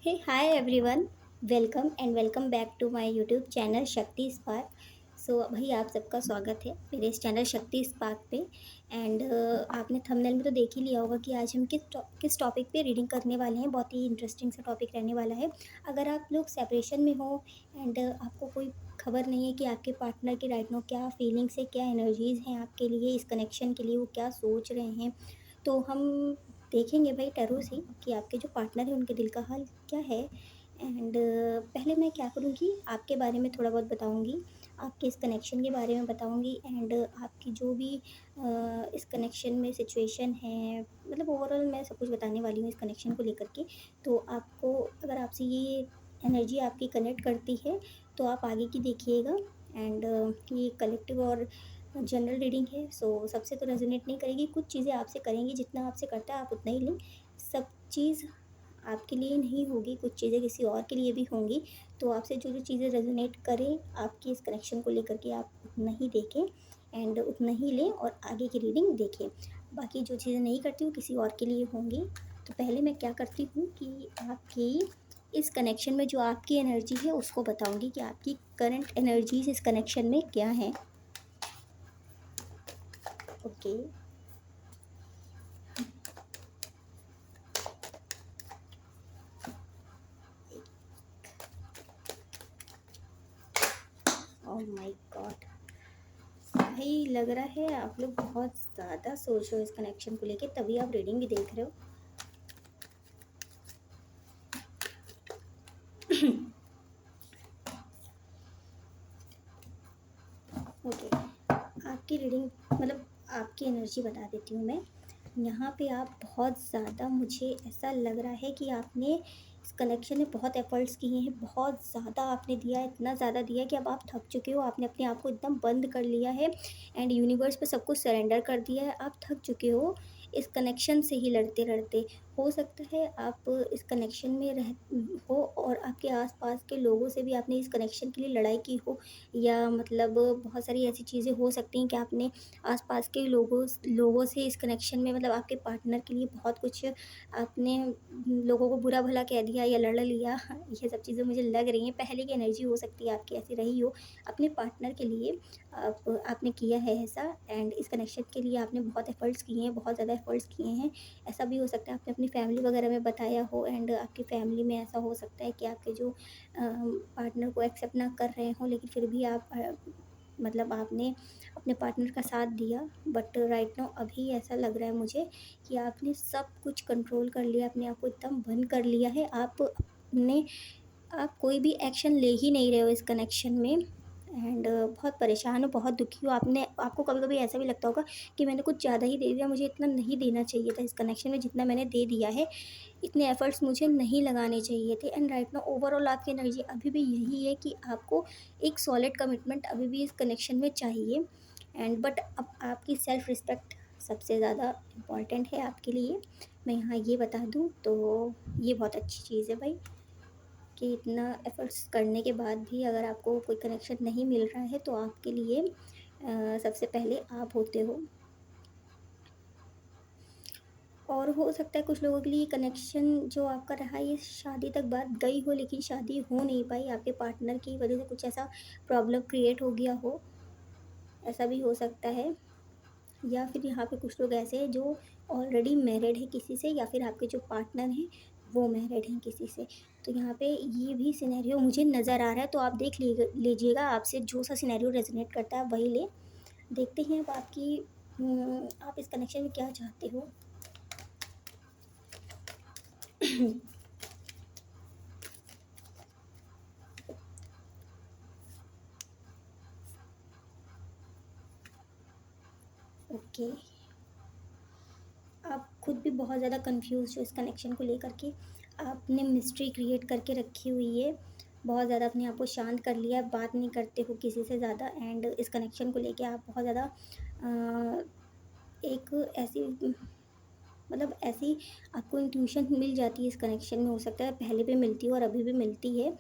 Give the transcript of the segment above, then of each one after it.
Hey, hi everyone. Welcome back to my YouTube channel Shakti Spark. So भाई आप सबका स्वागत है मेरे इस चैनल शक्ति स्पार्क पे। एंड आपने थंबनेल में तो देख ही लिया होगा कि आज हम किस टॉपिक पे रीडिंग करने वाले हैं। बहुत ही इंटरेस्टिंग सा टॉपिक रहने वाला है। अगर आप लोग सेपरेशन में हो एंड आपको कोई खबर नहीं है कि आपके पार्टनर की राइट नो क्या फीलिंग्स है, क्या एनर्जीज़ हैं आपके लिए, इस कनेक्शन के लिए वो क्या सोच रहे हैं, तो हम देखेंगे भाई टैरो से कि आपके जो पार्टनर है उनके दिल का हाल क्या है। एंड पहले मैं क्या करूँगी, आपके बारे में थोड़ा बहुत बताऊँगी, आपके इस कनेक्शन के बारे में बताऊँगी। एंड आपकी जो भी इस कनेक्शन में सिचुएशन है, मतलब ओवरऑल मैं सब कुछ बताने वाली हूँ इस कनेक्शन को लेकर के। तो आपको अगर आपसे ये एनर्जी आपकी कनेक्ट करती है तो आप आगे की देखिएगा। एंड ये कलेक्टिव और जनरल रीडिंग है, सो सबसे तो रेजोनेट नहीं करेगी, कुछ चीज़ें आपसे करेंगी, जितना आपसे करता है आप उतना ही लें। सब चीज़ आपके लिए नहीं होगी, कुछ चीज़ें किसी और के लिए भी होंगी। तो आपसे जो जो चीज़ें रेजोनेट करें आपकी इस कनेक्शन को लेकर के आप उतना ही देखें एंड उतना ही लें और आगे की रीडिंग देखें। बाकी जो चीज़ें नहीं करती वो किसी और के लिए होंगी। तो पहले मैं क्या करती हूँ कि आपकी इस कनेक्शन में जो आपकी एनर्जी है उसको बताऊँगी कि आपकी करंट एनर्जीज इस कनेक्शन में क्या हैं। ओके। ओह माय गॉड, भाई लग रहा है आप लोग बहुत ज़्यादा सोच रहे हो इस कनेक्शन को लेके, तभी आप रीडिंग भी देख रहे हो। ओके, आपकी रीडिंग मतलब आपकी एनर्जी बता देती हूँ मैं। यहाँ पे आप बहुत ज़्यादा, मुझे ऐसा लग रहा है कि आपने इस कनेक्शन में बहुत एफर्ट्स किए हैं, बहुत ज़्यादा आपने दिया है, इतना ज़्यादा दिया है कि अब आप थक चुके हो, आपने अपने आप को एकदम बंद कर लिया है एंड यूनिवर्स पे सब कुछ सरेंडर कर दिया है। आप थक चुके हो इस कनेक्शन से ही लड़ते लड़ते। हो सकता है आप इस कनेक्शन में रह हो और आपके आसपास के लोगों से भी आपने इस कनेक्शन के लिए लड़ाई की हो, या मतलब बहुत सारी ऐसी चीज़ें हो सकती हैं कि आपने आसपास के लोगों से इस कनेक्शन में, मतलब आपके पार्टनर के लिए बहुत कुछ आपने लोगों को बुरा भला कह दिया या लड़ लिया। ये सब चीज़ें मुझे लग रही हैं, पहले की एनर्जी हो सकती है आपकी ऐसी रही हो। अपने पार्टनर के लिए आपने किया है ऐसा एंड इस कनेक्शन के लिए आपने बहुत एफर्ट्स किए हैं, बहुत ज़्यादा एफर्ट्स किए हैं। ऐसा भी हो सकता है आपने अपनी फैमिली वगैरह में बताया हो एंड आपकी फैमिली में ऐसा हो सकता है कि आपके जो पार्टनर को एक्सेप्ट ना कर रहे हों, लेकिन फिर भी आप मतलब आपने अपने पार्टनर का साथ दिया। बट राइट नाउ अभी ऐसा लग रहा है मुझे कि आपने सब कुछ कंट्रोल कर लिया, अपने आप को एकदम बंद कर लिया है। आप कोई भी एक्शन ले ही नहीं रहे हो इस कनेक्शन में एंड बहुत परेशान हो, बहुत दुखी हो। आपको कभी कभी ऐसा भी लगता होगा कि मैंने कुछ ज़्यादा ही दे दिया, मुझे इतना नहीं देना चाहिए था इस कनेक्शन में जितना मैंने दे दिया है। इतने एफर्ट्स मुझे नहीं लगाने चाहिए थे। एंड राइट नाउ ओवरऑल आपकी एनर्जी अभी भी यही है कि आपको एक सॉलिड कमिटमेंट अभी भी इस कनेक्शन में चाहिए। एंड बट अब आपकी सेल्फ रिस्पेक्ट सबसे ज़्यादा इम्पॉर्टेंट है आपके लिए। मैं यहाँ ये बता दूँ तो ये बहुत अच्छी चीज़ है भाई, कि इतना एफर्ट्स करने के बाद भी अगर आपको कोई कनेक्शन नहीं मिल रहा है तो आपके लिए सबसे पहले आप होते हो। और हो सकता है कुछ लोगों के लिए कनेक्शन जो आपका रहा ये शादी तक बात गई हो, लेकिन शादी हो नहीं पाई, आपके पार्टनर की वजह से कुछ ऐसा प्रॉब्लम क्रिएट हो गया हो, ऐसा भी हो सकता है। या फिर यहाँ पे कुछ लोग ऐसे हैं जो ऑलरेडी मैरिड है किसी से, या फिर आपके जो पार्टनर हैं वो मैरिड हैं किसी से। तो यहाँ पे ये भी सिनेरियो मुझे नज़र आ रहा है, तो आप देख लीजिएगा, आपसे जो सा सिनेरियो रेजोनेट करता है आप वही ले। देखते हैं अब आप इस कनेक्शन में क्या चाहते हो। ओके, आप खुद भी बहुत ज़्यादा कंफ्यूज हो इस कनेक्शन को लेकर के। आपने मिस्ट्री क्रिएट करके रखी हुई है, बहुत ज़्यादा अपने आप को शांत कर लिया है, बात नहीं करते हो किसी से ज़्यादा। एंड इस कनेक्शन को लेके आप बहुत ज़्यादा अ, एक ऐसी, मतलब ऐसी आपको इंट्यूशन मिल जाती है इस कनेक्शन में, हो सकता है पहले भी मिलती हो और अभी भी मिलती है।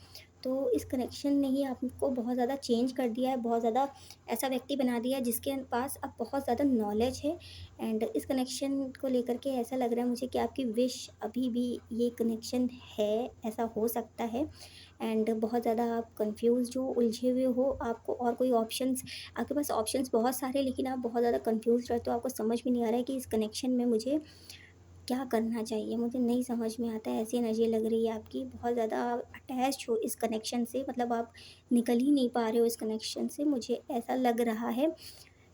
तो इस कनेक्शन ने ही आपको बहुत ज़्यादा चेंज कर दिया है, बहुत ज़्यादा ऐसा व्यक्ति बना दिया है जिसके पास अब बहुत ज़्यादा नॉलेज है। एंड इस कनेक्शन को लेकर के ऐसा लग रहा है मुझे कि आपकी विश अभी भी ये कनेक्शन है, ऐसा हो सकता है। एंड बहुत ज़्यादा आप कन्फ्यूज़्ड हो, उलझे हुए हो, आपको और कोई ऑप्शंस, आपके पास ऑप्शंस बहुत सारे हैं लेकिन आप बहुत ज़्यादा कन्फ्यूज़्ड रहते हो, आपको समझ में नहीं आ रहा है कि इस कनेक्शन में मुझे क्या करना चाहिए? मुझे नहीं समझ में आता है, ऐसी एनर्जी लग रही है आपकी, बहुत ज़्यादा अटैच्ड हो इस कनेक्शन से, मतलब आप निकल ही नहीं पा रहे हो इस कनेक्शन से, मुझे ऐसा लग रहा है।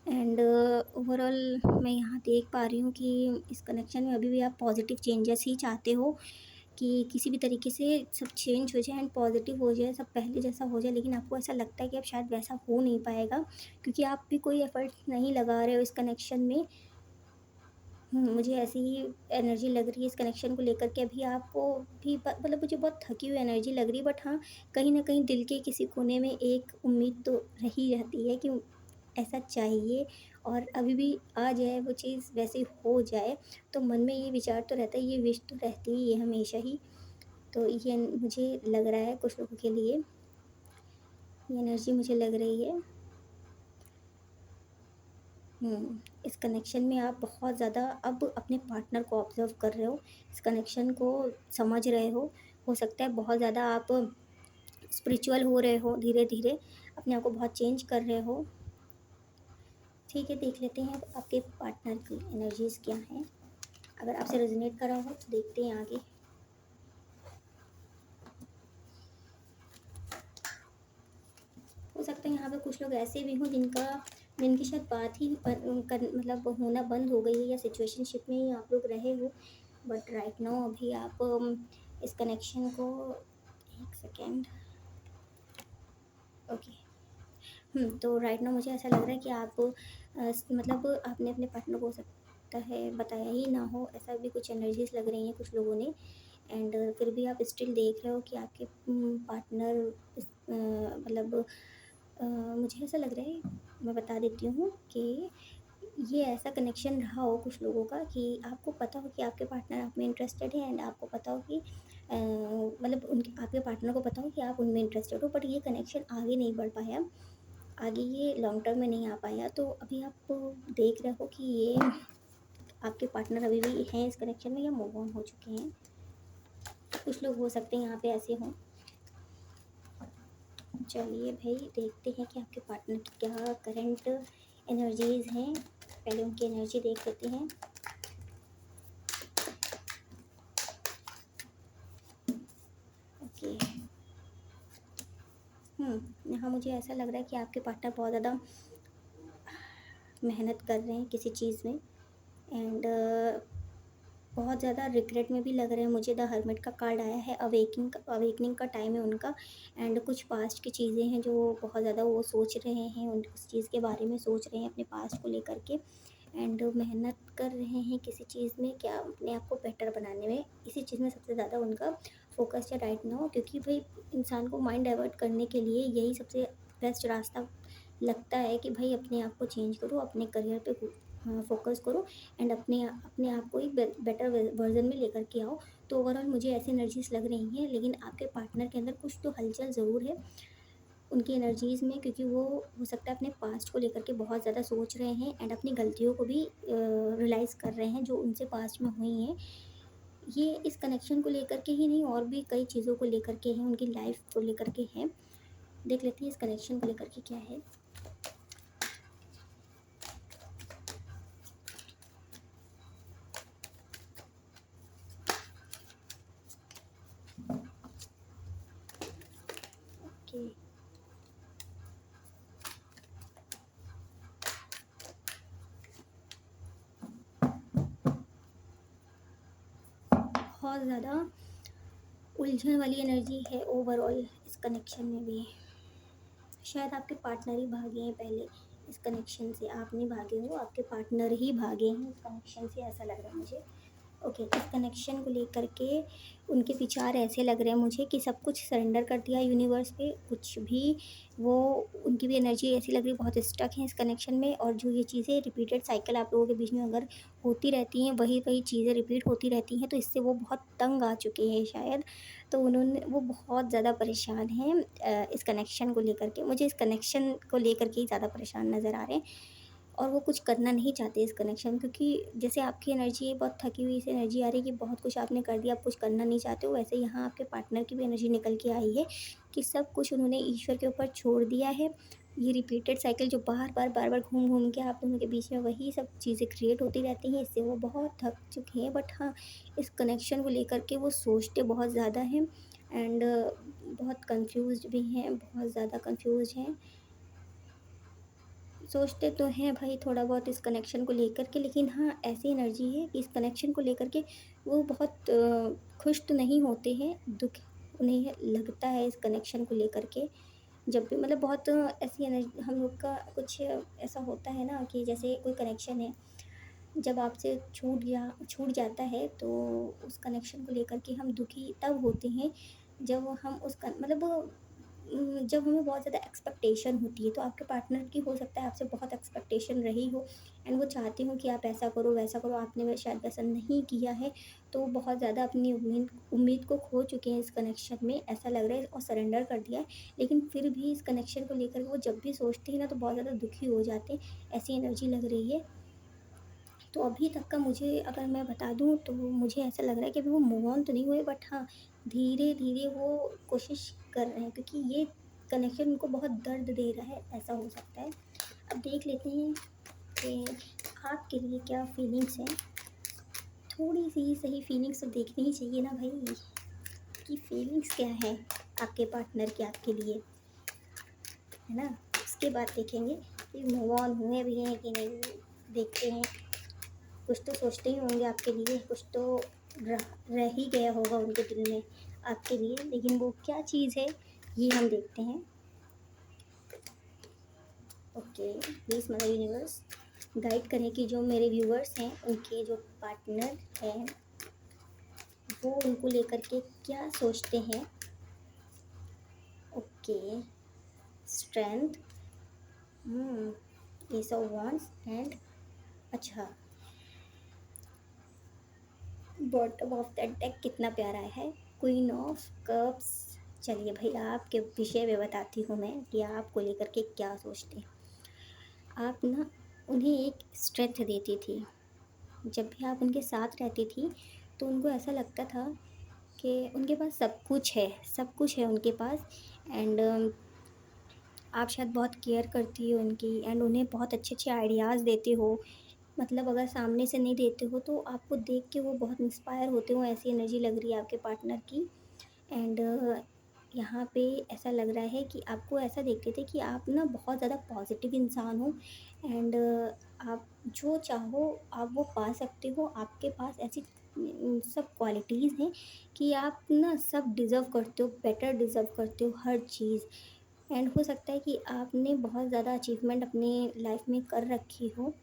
एंड ओवरऑल मैं यहाँ देख पा रही हूँ कि इस कनेक्शन में अभी भी आप पॉज़िटिव चेंजेस ही चाहते हो कि किसी भी तरीके से सब चेंज हो जाए एंड पॉज़िटिव हो जाए, सब पहले जैसा हो जाए, लेकिन आपको ऐसा लगता है कि अब शायद वैसा हो नहीं पाएगा क्योंकि आप भी कोई एफ़र्ट नहीं लगा रहे हो इस कनेक्शन में। मुझे ऐसी ही एनर्जी लग रही है इस कनेक्शन को लेकर के, अभी आपको भी मतलब मुझे बहुत थकी हुई एनर्जी लग रही है, बट हाँ, कहीं न कहीं दिल के किसी कोने में एक उम्मीद तो रही रहती है कि ऐसा चाहिए और अभी भी आ जाए वो चीज़, वैसे हो जाए। तो मन में ये विचार तो रहता है, ये विश तो रहती ही है हमेशा ही। तो ये मुझे लग रहा है कुछ लोगों के लिए, ये एनर्जी मुझे लग रही है। इस कनेक्शन में आप बहुत ज़्यादा अब अपने पार्टनर को ऑब्ज़र्व कर रहे हो, इस कनेक्शन को समझ रहे हो सकता है बहुत ज़्यादा आप स्पिरिचुअल हो रहे हो, धीरे-धीरे अपने आप को बहुत चेंज कर रहे हो। ठीक है, देख लेते हैं अब आपके पार्टनर की एनर्जीज़ क्या हैं। अगर आपसे रेज़ोनेट कर रहा हो तो देखते हैं आगे। हो सकता है यहाँ पे कुछ लोग ऐसे भी हों जिनकी शायद बात ही मतलब होना बंद हो गई है या सिचुएशनशिप में ही आप लोग रहे हो, बट राइट नाउ अभी आप इस कनेक्शन को, एक सेकेंड, ओके। तो राइट नाउ मुझे ऐसा लग रहा है कि आप मतलब आपने अपने पार्टनर को हो सकता है बताया ही ना हो, ऐसा भी कुछ एनर्जीज लग रही हैं कुछ लोगों ने। एंड फिर भी आप स्टिल देख रहे हो कि आपके पार्टनर मतलब मुझे ऐसा लग रहा है, मैं बता देती हूँ कि ये ऐसा कनेक्शन रहा हो कुछ लोगों का कि आपको पता हो कि आपके पार्टनर आप में इंटरेस्टेड है एंड आपको पता हो कि मतलब उनके आपके पार्टनर को पता हो कि आप उनमें इंटरेस्टेड हो, बट ये कनेक्शन आगे नहीं बढ़ पाया, आगे ये लॉन्ग टर्म में नहीं आ पाया। तो अभी आप देख रहे हो कि ये आपके पार्टनर अभी भी हैं इस कनेक्शन में या मूव ऑन हो चुके हैं। कुछ लोग हो सकते हैं यहाँ पे ऐसे हों। चलिए भाई, देखते हैं कि आपके पार्टनर की क्या करंट एनर्जीज़ हैं, पहले उनकी एनर्जी देख लेते हैं। ओके। यहाँ मुझे ऐसा लग रहा है कि आपके पार्टनर बहुत ज़्यादा मेहनत कर रहे हैं किसी चीज़ में एंड बहुत ज़्यादा रिग्रेट में भी लग रहे हैं मुझे। द हर्मिट का कार्ड आया है, अवेकनिंग का टाइम है उनका। एंड कुछ पास्ट की चीज़ें हैं जो बहुत ज़्यादा वो सोच रहे हैं, उन उस चीज़ के बारे में सोच रहे हैं अपने पास्ट को लेकर के। एंड मेहनत कर रहे हैं किसी चीज़ में, क्या अपने आप को बेटर बनाने में, इसी चीज़ में सबसे ज़्यादा उनका फोकस है राइट नाउ, क्योंकि भाई इंसान को माइंड डाइवर्ट करने के लिए यही सबसे बेस्ट रास्ता लगता है कि भाई अपने आप को चेंज करो, अपने करियर पे फोकस करो एंड अपने अपने आप को एक बेटर वर्जन में लेकर के आओ। तो ओवरऑल मुझे ऐसी एनर्जीज लग रही हैं, लेकिन आपके पार्टनर के अंदर कुछ तो हलचल ज़रूर है उनकी एनर्जीज़ में, क्योंकि वो हो सकता है अपने पास्ट को लेकर के बहुत ज़्यादा सोच रहे हैं एंड अपनी गलतियों को भी रियलाइज़ कर रहे हैं जो उनसे पास्ट में हुई हैं। ये इस कनेक्शन को लेकर के ही नहीं, और भी कई चीज़ों को लेकर के हैं, उनकी लाइफ को लेकर के हैं। देख लेते हैं इस कनेक्शन को लेकर के क्या है। ओके। बहुत ज़्यादा उलझन वाली एनर्जी है ओवरऑल इस कनेक्शन में भी। शायद आपके पार्टनर ही भागे हैं पहले इस कनेक्शन से, आप नहीं भागे हो, आपके पार्टनर ही भागे हैं इस कनेक्शन से, ऐसा लग रहा है मुझे। ओके, इस कनेक्शन को लेकर के उनके विचार ऐसे लग रहे हैं मुझे कि सब कुछ सरेंडर कर दिया यूनिवर्स पे, कुछ भी वो उनकी भी एनर्जी ऐसी लग रही है, बहुत स्टक है इस कनेक्शन में। और जो ये चीज़ें रिपीटेड साइकिल आप लोगों के बीच में अगर होती रहती हैं, वही वही चीज़ें रिपीट होती रहती हैं, तो इससे वो बहुत तंग आ चुके हैं शायद। तो वो बहुत ज़्यादा परेशान हैं इस कनेक्शन को लेकर के। मुझे इस कनेक्शन को लेकर के ही ज़्यादा परेशान नज़र आ रहे हैं। और वो कुछ करना नहीं चाहते इस कनेक्शन में, क्योंकि जैसे आपकी एनर्जी बहुत थकी हुई सी एनर्जी आ रही है कि बहुत कुछ आपने कर दिया, आप कुछ करना नहीं चाहते हो, वैसे यहाँ आपके पार्टनर की भी एनर्जी निकल के आई है कि सब कुछ उन्होंने ईश्वर के ऊपर छोड़ दिया है। ये रिपीटेड साइकिल जो बार बार घूम घूम के आप दोनों के बीच में वही सब चीज़ें क्रिएट होती रहती हैं, इससे वो बहुत थक चुके हैं। बट हाँ, इस कनेक्शन को लेकर के वो सोचते बहुत ज़्यादा हैं एंड बहुत कंफ्यूज भी हैं, बहुत ज़्यादा कंफ्यूज हैं। सोचते तो हैं भाई थोड़ा बहुत इस कनेक्शन को लेकर के, लेकिन हाँ, ऐसी एनर्जी है कि इस कनेक्शन को लेकर के वो बहुत खुश तो नहीं होते हैं, दुःख उन्हें लगता है इस कनेक्शन को लेकर के। जब भी मतलब बहुत ऐसी एनर्जी हम लोग का कुछ ऐसा होता है ना कि जैसे कोई कनेक्शन है, जब आपसे छूट जाता है तो उस कनेक्शन को लेकर के हम दुखी तब होते हैं जब हम उसका मतलब जब हमें बहुत ज़्यादा एक्सपेक्टेशन होती है। तो आपके पार्टनर की हो सकता है आपसे बहुत एक्सपेक्टेशन रही हो एंड वो चाहते हो कि आप ऐसा करो वैसा करो, आपने शायद वैसा नहीं किया है। तो वो बहुत ज़्यादा अपनी उम्मीद उम्मीद को खो चुके हैं इस कनेक्शन में, ऐसा लग रहा है, और सरेंडर कर दिया है। लेकिन फिर भी इस कनेक्शन को लेकर वो जब भी सोचते हैं ना तो बहुत ज़्यादा दुखी हो जाते हैं, ऐसी एनर्जी लग रही है। तो अभी तक का मुझे अगर मैं बता दूँ तो मुझे ऐसा लग रहा है कि अभी वो मूव ऑन तो नहीं हुए, बट हाँ, धीरे-धीरे वो कोशिश कर रहे हैं, क्योंकि ये कनेक्शन उनको बहुत दर्द दे रहा है, ऐसा हो सकता है। अब देख लेते हैं कि आपके लिए क्या फीलिंग्स हैं। थोड़ी-सी ही सही फीलिंग्स तो देखनी ही चाहिए ना भाई, कि फीलिंग्स क्या है आपके पार्टनर की आपके लिए, है ना? उसके बाद देखेंगे कि मूव ऑन हुए भी हैं कि नहीं, देखते हैं। कुछ तो सोचते ही होंगे आपके लिए, कुछ तो रह रह ही गया होगा उनके दिल में आपके लिए, लेकिन वो क्या चीज़ है ये हम देखते हैं। Okay, please mother universe guide करें कि जो मेरे व्यूअर्स हैं उनके जो पार्टनर हैं वो उनको लेकर के क्या सोचते हैं। Okay, strength, S of wands and अच्छा, बॉटम ऑफ द डेक कितना प्यारा है, क्वीन ऑफ कप्स। चलिए भाई, आपके विषय में बताती हूँ मैं कि आपको लेकर के क्या सोचते हैं। आप ना उन्हें एक स्ट्रेंथ देती थी, जब भी आप उनके साथ रहती थी तो उनको ऐसा लगता था कि उनके पास सब कुछ है, सब कुछ है उनके पास। एंड आप शायद बहुत केयर करती हो उनकी एंड उन्हें बहुत अच्छे अच्छे आइडियाज़ देते हो। मतलब अगर सामने से नहीं देते हो तो आपको देख के वो बहुत इंस्पायर होते हो, ऐसी एनर्जी लग रही है आपके पार्टनर की। एंड यहाँ पे ऐसा लग रहा है कि आपको ऐसा देखते थे कि आप ना बहुत ज़्यादा पॉजिटिव इंसान हो एंड आप जो चाहो आप वो पा सकते हो। आपके पास ऐसी सब क्वालिटीज़ हैं कि आप ना सब डिज़र्व करते हो, बेटर डिज़र्व करते हो हर चीज़। एंड हो सकता है कि आपने बहुत ज़्यादा अचीवमेंट अपनी लाइफ में कर रखी हो,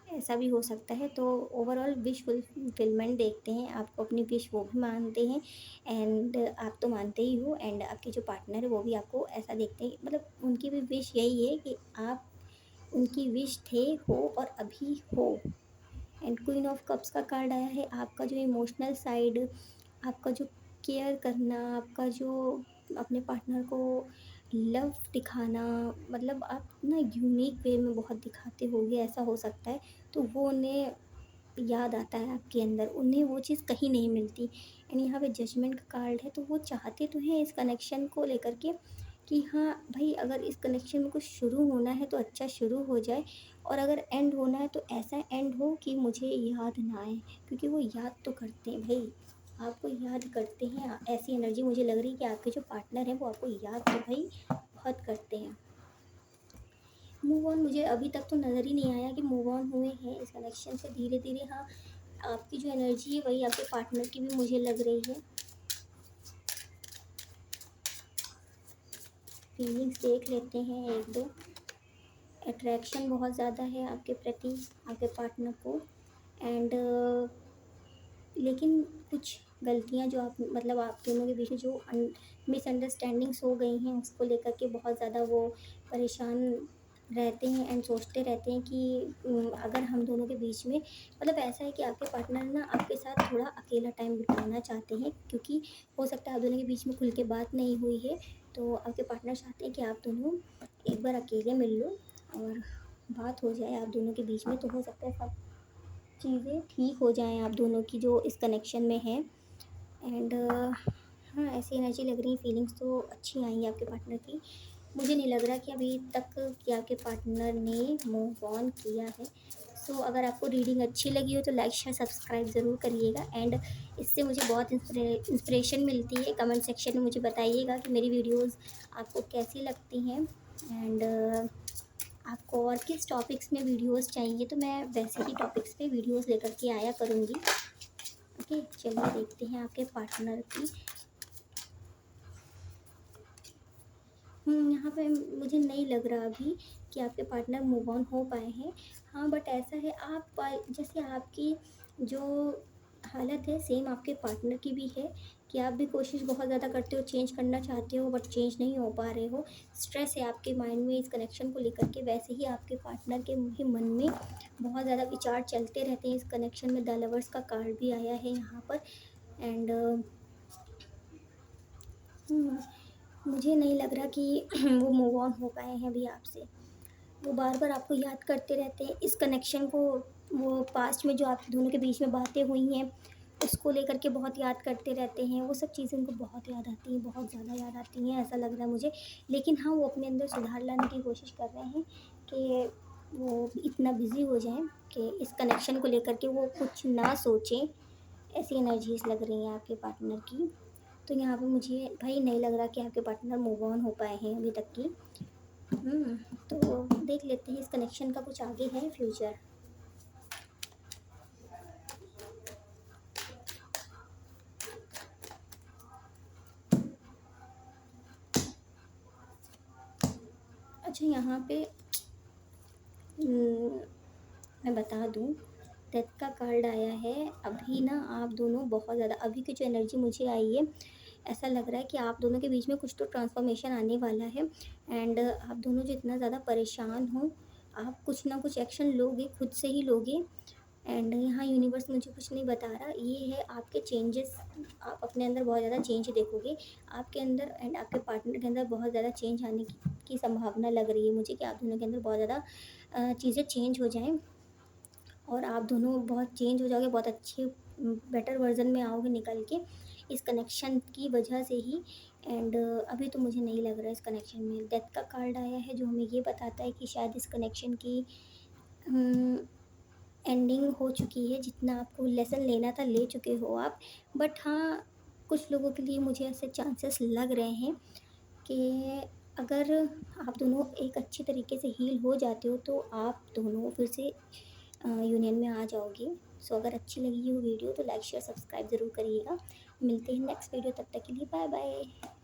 ऐसा भी हो सकता है। तो ओवरऑल विश फुलफिलमेंट देखते हैं, आपको अपनी विश वो भी मानते हैं एंड आप तो मानते ही हो, एंड आपके जो पार्टनर है वो भी आपको ऐसा देखते हैं, मतलब उनकी भी विश यही है कि आप उनकी विश थे, हो और अभी हो। एंड क्वीन ऑफ कप्स का कार्ड आया है, आपका जो इमोशनल साइड, आपका जो केयर करना, आपका जो अपने पार्टनर को लव दिखाना, मतलब आप ना यूनिक वे में बहुत दिखाते होगे, ऐसा हो सकता है। तो वो उन्हें याद आता है आपके अंदर, उन्हें वो चीज़ कहीं नहीं मिलती। एंड यहाँ पे जजमेंट का कार्ड है, तो वो चाहते तो हैं इस कनेक्शन को लेकर के कि हाँ भाई, अगर इस कनेक्शन में कुछ शुरू होना है तो अच्छा शुरू हो जाए, और अगर एंड होना है तो ऐसा एंड हो कि मुझे याद ना आए। क्योंकि वो याद तो करते हैं भाई, आपको याद करते हैं, ऐसी एनर्जी मुझे लग रही है कि आपके जो पार्टनर हैं वो आपको याद तो भाई बहुत करते हैं। मूव ऑन मुझे अभी तक तो नज़र ही नहीं आया कि मूव ऑन हुए हैं इस कनेक्शन से। धीरे धीरे हाँ, आपकी जो एनर्जी है वही आपके पार्टनर की भी मुझे लग रही है। फीलिंग्स देख लेते हैं एक दो। अट्रैक्शन बहुत ज़्यादा है आपके प्रति, आपके पार्टनर को। एंड लेकिन कुछ गलतियाँ जो आप मतलब आप दोनों के बीच में जो मिसअंडरस्टैंडिंग्स हो गई हैं उसको लेकर के बहुत ज़्यादा वो परेशान रहते हैं एंड सोचते रहते हैं कि अगर हम दोनों के बीच में मतलब ऐसा है कि आपके पार्टनर ना आपके साथ थोड़ा अकेला टाइम बिताना चाहते हैं, क्योंकि हो सकता है आप दोनों के बीच में खुल के बात नहीं हुई है। तो आपके पार्टनर चाहते हैं कि आप दोनों एक बार अकेले मिल लो और बात हो जाए आप दोनों के बीच में, तो हो सकता है सब चीज़ें ठीक हो जाएँ आप दोनों की जो इस कनेक्शन में है। एंड हाँ, ऐसी एनर्जी लग रही, फीलिंग्स तो अच्छी आई है आपके पार्टनर की। मुझे नहीं लग रहा कि अभी तक कि आपके पार्टनर ने मूव ऑन किया है। सो अगर आपको रीडिंग अच्छी लगी हो तो लाइक शेयर सब्सक्राइब ज़रूर करिएगा एंड इससे मुझे बहुत इंस्पिरेशन मिलती है। कमेंट सेक्शन में मुझे बताइएगा कि मेरी वीडियोस आपको कैसी लगती हैं एंड आपको और किस टॉपिक्स में वीडियोस चाहिए, तो मैं वैसे ही टॉपिक्स पे वीडियोस लेकर के आया करूँगी। ओके, चलिए देखते हैं आपके पार्टनर की। यहाँ पे मुझे नहीं लग रहा अभी कि आपके पार्टनर मूव ऑन हो पाए हैं। हाँ, बट ऐसा है आप जैसे आपकी जो हालत है सेम आपके पार्टनर की भी है कि आप भी कोशिश बहुत ज़्यादा करते हो, चेंज करना चाहते हो बट चेंज नहीं हो पा रहे हो। स्ट्रेस है आपके माइंड में इस कनेक्शन को लेकर के, वैसे ही आपके पार्टनर के भी मन में बहुत ज़्यादा विचार चलते रहते हैं इस कनेक्शन में। द लवर्स का कार्ड भी आया है यहाँ पर एंड मुझे नहीं लग रहा कि वो मूव ऑन हो पाए हैं अभी आपसे। वो बार बार आपको याद करते रहते हैं इस कनेक्शन को। वो पास्ट में जो आप दोनों के बीच में बातें हुई हैं उसको लेकर के बहुत याद करते रहते हैं। वो सब चीज़ें उनको बहुत याद आती हैं, बहुत ज़्यादा याद आती हैं, ऐसा लग रहा है मुझे। लेकिन हाँ, वो अपने अंदर सुधार लाने की कोशिश कर रहे हैं कि वो इतना बिज़ी हो जाएं कि इस कनेक्शन को लेकर के वो कुछ ना सोचें। ऐसी एनर्जीज लग रही हैं आपके पार्टनर की। तो यहाँ पे मुझे भाई नहीं लग रहा कि आपके पार्टनर मूव ऑन हो पाए हैं अभी तक की। तो देख लेते हैं इस कनेक्शन का कुछ आगे है फ्यूचर। अच्छा, यहाँ पे हम्म, मैं बता दूँ, डेथ का कार्ड आया है। अभी ना आप दोनों बहुत ज़्यादा, अभी की जो एनर्जी मुझे आई है ऐसा लग रहा है कि आप दोनों के बीच में कुछ तो ट्रांसफॉर्मेशन आने वाला है एंड आप दोनों जो इतना ज़्यादा परेशान हो, आप कुछ ना कुछ एक्शन लोगे, खुद से ही लोगे। एंड यहाँ यूनिवर्स मुझे कुछ नहीं बता रहा, ये है आपके चेंजेस। आप अपने अंदर बहुत ज़्यादा चेंज देखोगे आपके अंदर एंड आपके पार्टनर के अंदर बहुत ज़्यादा चेंज आने की संभावना लग रही है मुझे कि आप दोनों के अंदर बहुत ज़्यादा चीज़ें चेंज हो जाएं और आप दोनों बहुत चेंज हो जाओगे, बहुत अच्छे बेटर वर्जन में आओगे निकल के इस कनेक्शन की वजह से ही। एंड अभी तो मुझे नहीं लग रहा है इस कनेक्शन में। डेथ का कार्ड आया है जो हमें ये बताता है कि शायद इस कनेक्शन की एंडिंग हो चुकी है। जितना आपको लेसन लेना था ले चुके हो आप। बट हाँ, कुछ लोगों के लिए मुझे ऐसे चांसेस लग रहे हैं कि अगर आप दोनों एक अच्छी तरीके से हील हो जाते हो तो आप दोनों फिर से यूनियन में आ जाओगे। सो अगर अच्छी लगी ये वीडियो तो लाइक शेयर सब्सक्राइब ज़रूर करिएगा। मिलते हैं नेक्स्ट वीडियो, तब तक के लिए बाय बाय।